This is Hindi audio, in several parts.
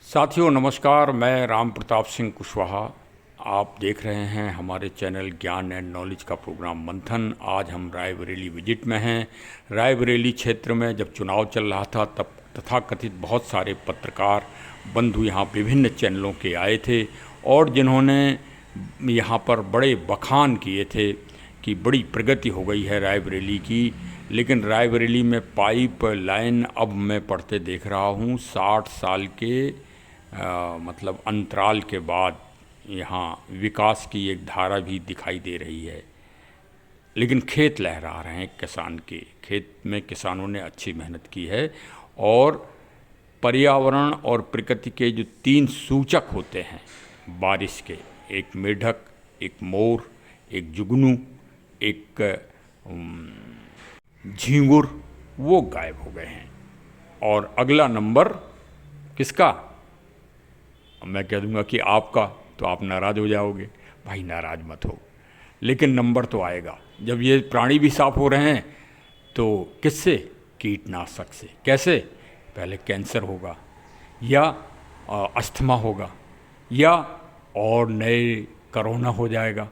साथियों नमस्कार, मैं राम प्रताप सिंह कुशवाहा। आप देख रहे हैं हमारे चैनल ज्ञान एंड नॉलेज का प्रोग्राम मंथन। आज हम रायबरेली विजिट में हैं। रायबरेली क्षेत्र में जब चुनाव चल रहा था तब तथाकथित बहुत सारे पत्रकार बंधु यहाँ विभिन्न चैनलों के आए थे और जिन्होंने यहाँ पर बड़े बखान किए थे कि बड़ी प्रगति हो गई है रायबरेली की। लेकिन रायबरेली में पाइप लाइन अब मैं पढ़ते देख रहा हूँ 60 साल के मतलब अंतराल के बाद यहाँ विकास की एक धारा भी दिखाई दे रही है। लेकिन खेत लहरा रहे हैं किसान के, खेत में किसानों ने अच्छी मेहनत की है। और पर्यावरण और प्रकृति के जो 3 सूचक होते हैं बारिश के, एक मेढक, एक मोर, एक जुगनू, एक झींगुर, वो गायब हो गए हैं। और अगला नंबर किसका? मैं कह दूंगा कि आपका, तो आप नाराज़ हो जाओगे। भाई नाराज़ मत हो, लेकिन नंबर तो आएगा। जब ये प्राणी भी साफ हो रहे हैं तो किससे? कीटनाशक से। कैसे? पहले कैंसर होगा या अस्थमा होगा या और नए कोरोना हो जाएगा,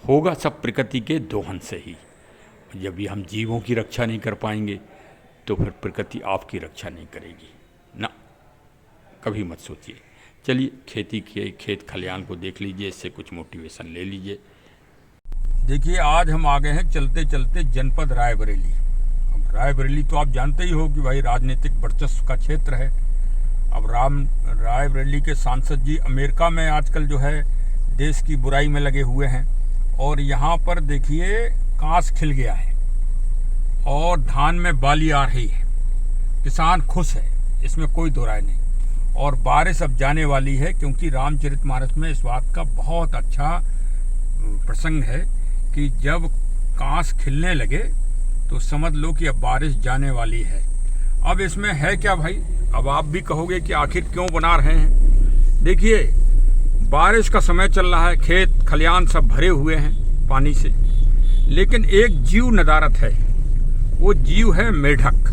होगा सब प्रकृति के दोहन से ही। जब ये हम जीवों की रक्षा नहीं कर पाएंगे तो फिर प्रकृति आपकी रक्षा नहीं करेगी ना, कभी मत सोचिए। चलिए खेती के खेत खलियान को देख लीजिए, इससे कुछ मोटिवेशन ले लीजिए। देखिए आज हम आ गए हैं चलते चलते जनपद रायबरेली। अब रायबरेली तो आप जानते ही हो कि भाई राजनीतिक वर्चस्व का क्षेत्र है। अब रायबरेली के सांसद जी अमेरिका में आजकल जो है देश की बुराई में लगे हुए हैं। और यहाँ पर देखिए कांस खिल गया है और धान में बाली आ रही है। किसान खुश है, इसमें कोई दो राय नहीं। और बारिश अब जाने वाली है, क्योंकि रामचरितमानस में इस बात का बहुत अच्छा प्रसंग है कि जब कांस खिलने लगे तो समझ लो कि अब बारिश जाने वाली है। अब इसमें है क्या भाई? अब आप भी कहोगे कि आखिर क्यों बना रहे हैं। देखिए बारिश का समय चल रहा है, खेत खलियान सब भरे हुए हैं पानी से, लेकिन एक जीव नदारत है। वो जीव है मेढक।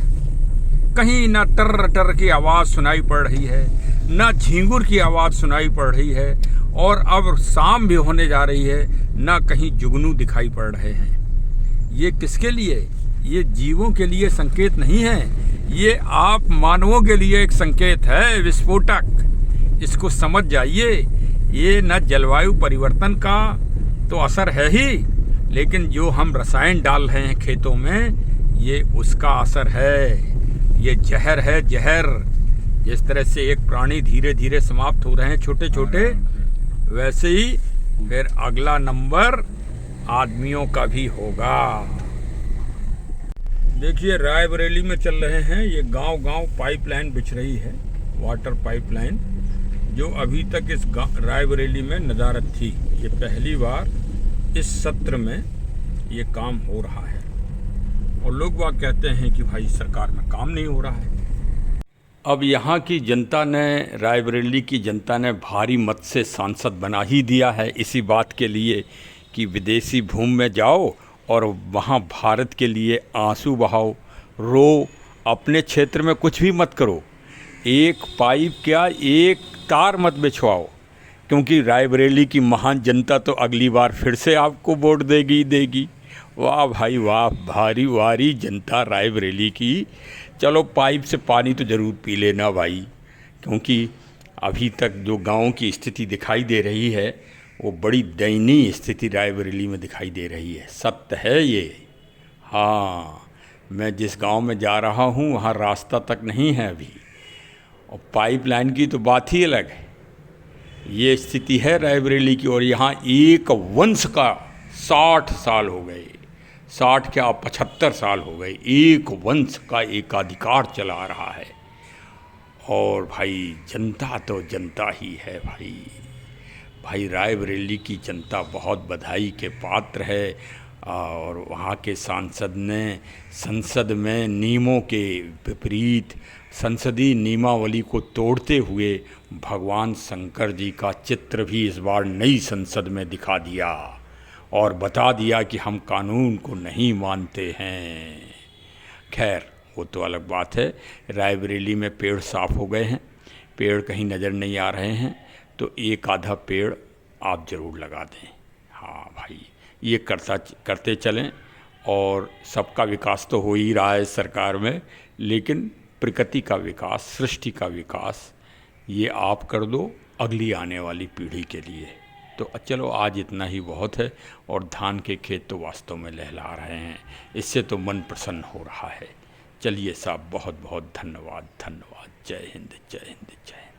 कहीं ना टर टर की आवाज़ सुनाई पड़ रही है, ना झींगुर की आवाज़ सुनाई पड़ रही है, और अब शाम भी होने जा रही है, ना कहीं जुगनू दिखाई पड़ रहे हैं। ये किसके लिए? ये जीवों के लिए संकेत नहीं है, ये आप मानवों के लिए एक संकेत है, विस्फोटक। इसको समझ जाइए। ये न जलवायु परिवर्तन का तो असर है ही, लेकिन जो हम रसायन डाल रहे हैं खेतों में, ये उसका असर है। ये जहर है, जहर। जिस तरह से एक प्राणी धीरे धीरे समाप्त हो रहे हैं छोटे छोटे, वैसे ही फिर अगला नंबर आदमियों का भी होगा। देखिए रायबरेली में चल रहे हैं, ये गांव गांव पाइपलाइन बिछ रही है, वाटर पाइपलाइन, जो अभी तक इस रायबरेली में नदारत थी। ये पहली बार इस सत्र में ये काम हो रहा है। और लोग बात कहते हैं कि भाई सरकार में काम नहीं हो रहा है। अब यहाँ की जनता ने, रायबरेली की जनता ने भारी मत से सांसद बना ही दिया है, इसी बात के लिए कि विदेशी भूमि में जाओ और वहाँ भारत के लिए आंसू बहाओ, रो, अपने क्षेत्र में कुछ भी मत करो। एक पाइप क्या, एक तार मत बिछवाओ, क्योंकि रायबरेली की महान जनता तो अगली बार फिर से आपको वोट देगी। वाह भाई वाह, भारी वारी जनता रायबरेली की। चलो पाइप से पानी तो ज़रूर पी लेना भाई, क्योंकि अभी तक जो गाँव की स्थिति दिखाई दे रही है वो बड़ी दयनीय स्थिति रायबरेली में दिखाई दे रही है। सत्य है ये। हाँ, मैं जिस गांव में जा रहा हूँ वहाँ रास्ता तक नहीं है अभी, और पाइपलाइन की तो बात ही अलग है। ये स्थिति है रायबरेली की। और यहाँ एक वंश का 60 साल हो गए, 60 क्या 75 साल हो गए, एक वंश का एकाधिकार चला रहा है। और भाई जनता तो जनता ही है भाई रायबरेली की जनता बहुत बधाई के पात्र है। और वहाँ के सांसद ने संसद में नियमों के विपरीत संसदीय नियमावली को तोड़ते हुए भगवान शंकर जी का चित्र भी इस बार नई संसद में दिखा दिया और बता दिया कि हम कानून को नहीं मानते हैं। खैर वो तो अलग बात है। रायबरेली में पेड़ साफ़ हो गए हैं, पेड़ कहीं नज़र नहीं आ रहे हैं तो एक आधा पेड़ आप ज़रूर लगा दें। हाँ भाई, ये करते चलें और सबका विकास तो हो ही रहा है सरकार में, लेकिन प्रकृति का विकास, सृष्टि का विकास ये आप कर दो अगली आने वाली पीढ़ी के लिए। तो चलो आज इतना ही बहुत है। और धान के खेत तो वास्तव में लहला रहे हैं, इससे तो मन प्रसन्न हो रहा है। चलिए साहब, बहुत बहुत धन्यवाद, धन्यवाद। जय हिंद, जय हिंद, जय हिंद।